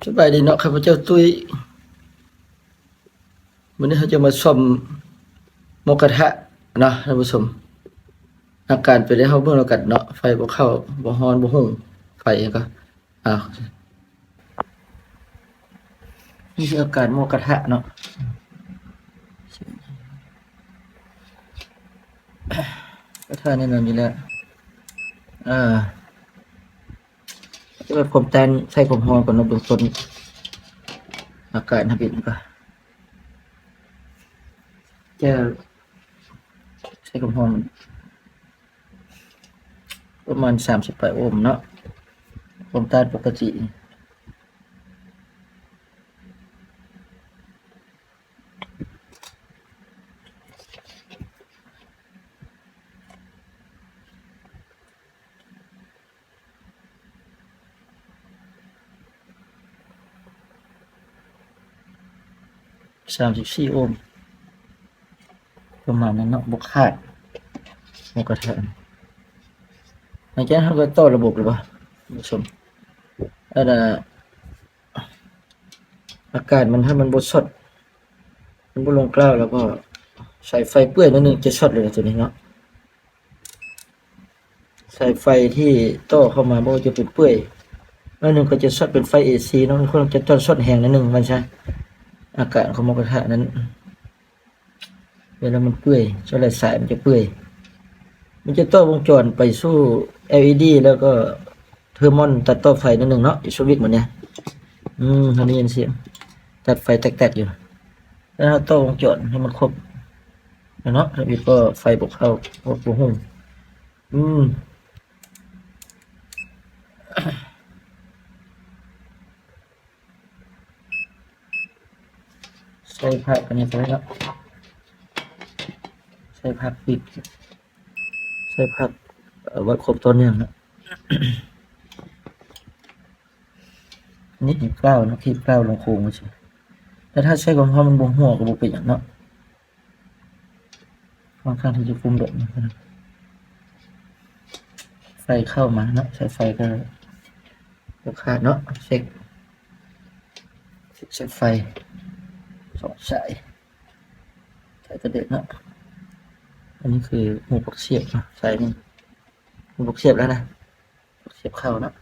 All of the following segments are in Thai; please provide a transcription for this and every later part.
สบายดีเนาะข้าพเจ้าตุ้ยวันนี้เขาจะมาชมหมูกระทะเนาะท่านผู้ชมอาการไปได้เฮาเบิ่งแล้วกันเนาะไฟบ่เข้าบ่ฮ้อนบ่หุ่งไฟก็อ้าวนี่คืออาการหมูกระทะเนาะกระทะแน่นอนอยู่แล้วอ่าจะไปผมแตนใส่ผมฮ้อนก่อนเนาะเบื้องต้นอาการทำเป็นก็จะใส่ผมฮ้อนประมาณ38โอห์มเนาะผมแตนปกติ34โอห์มประมาณนั้นเนาะบ่ขาดหมูกระทะหลังจากนั้นเราก็ต่อระบบเลยป่ะท่านผู้ชมอันน่ะอากาศมันถ้ามันบ่ช็อตมันบ่ลงกล้าวแล้วก็ใส่ไฟเปื่อยนิดนึงจะช็อตเลยนะตัวนี้เนาะใส่ไฟที่ต่อเข้ามาบ่จะเป็นเปื่อยนิดนึงก็จะช็อตเป็นไฟ AC เนาะมันควรจะช็อตแรงนิดนึงมันใช่อากาศของหมูกระทะนั้นเวลามันเปื่อยช็อตหลายสายมันจะเปื่อยมันจะต่อวงจรไปสู่ LED แล้วก็เทอร์มอนตัดต่อไฟนิดนึงเนาะอีกสวิตช์เหมือนเนี้ยทางนี้ยินเสียงตัดไฟแตกๆอยู่แล้วเราต่อวงจรให้มันครบเนาะแล้วอีกก็ไฟบกเข้าบกหุ่งใส่ผักอันนี้ไปแล้วใส่ผักปิดใส่ผักวัดครบต้นอย่างนะนี่ขีดเกล้านะขีดเกล้าลงโค้งไม่ใช่แต่ถ้าใช้ของเขามันบงหัวก็บเป็นอย่างเนาะค่อนข้างที่จะคุมเด็ดนะครับไฟเข้ามาเนาะใช้ไฟก็ขาดเนาะเช็คไฟ2 สายสายกระเด็นเนาะอันนี้คือหูปักเสียบนะสายนี้หูปักเสียบแล้วนะเสียบเข้าเนาะ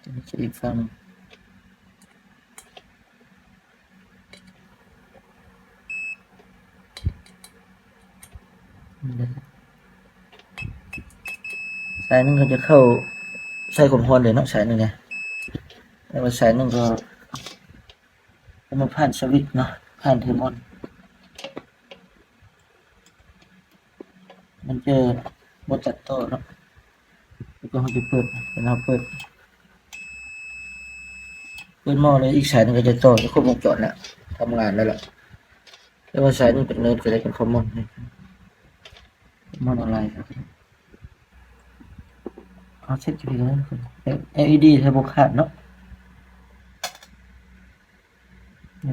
อันนี้จะอีกฝั่งสายนึงก็จะเข้าใส่ความร้อนเลยเนาะสายนึงเนี่ยแล้วสายนึงก็มาผ่านสวิตช์เนาะผ่านเทอร์มอนมันจะบดตัดต่อเนาะแล้วก็เขาจะเปิดเป็นเราเปิดหม้อเลยอีกสายนึงก็จะต่อจะครบวงจรแล้วทำงานแล้วล่ะแล้วสายนึงเป็นเนิร์ดก็ได้เป็นคอมมอนอะไรครับเอาเช็คจุดนี้นะ LED ถ้าบกขาดเนาะ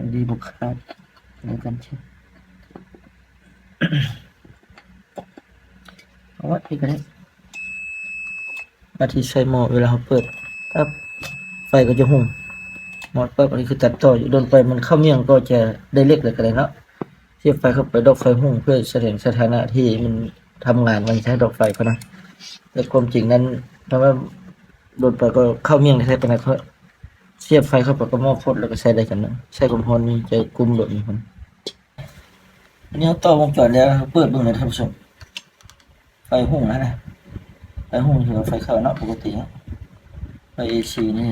LED บกขาดในการเช็คเอาไว้ที่กันได้มาที่ใช้หม้อเวลาเขาเปิดถ้าไฟก็จะหุ่งหมอดเปิดอันนี้คือตัดต่ออยู่โดนไปมันเข้าเมี่ยงก็จะได้เล็กเลยกันเลยเนาะเสียบไฟเข้าไปดอกไฟหุ่งเพื่อแสดงสถานะที่มันทำงานมันใช้ดอกไฟเขานะแต่ความจริงนั้นถ้าว่าโดนไปก็เข้าเมี่ยงใช้ไปไหนเขาเสียบไฟเข้าไปก็หม้อพดแล้วก็ใช้ได้กันนะใช้ความร้อนนี่จะกุมแบบนี้คนอันนี้เขาต่อวงจรแล้วเปิดเบิ่งเลยท่านผู้ชมไฟหุ่งแล้วนะไฟหุ่งคือไฟเข้าเนาะปกติไฟ AC นี่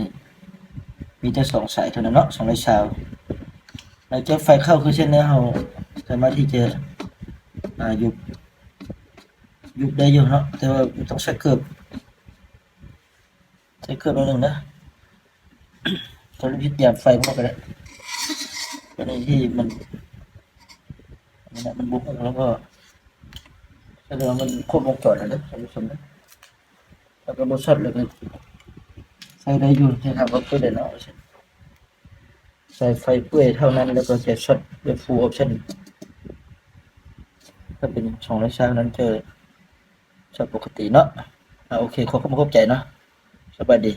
มีแต่2 สายเท่านั้นเนาะ2 สายชาวแล้วจะไฟเข้าคือเช่นนี้เราสามารถที่จะยุบได้อยู่เนาะแต่ว่าต้องใช้เกือบนิดนึงนะตอนนี้พิจารณาไฟมันก็ได้ตอนนี้ที่มันบุกแล้วก็แสดงว่ามันควบวงจรแล้วนะท่านผู้ชมนะแล้วก็บช็อตเลยกันใส่ได้อยู่ที่ทำก็เพื่อเด่นเอาใส่ไฟเปื่อยเท่านั้นแล้วก็จะช็อตด้วย full option ถ้าเป็น2 สายนั้นจะช็อตปกติเนาะโอเคขอบคุณเข้าใจเนาะสบายดี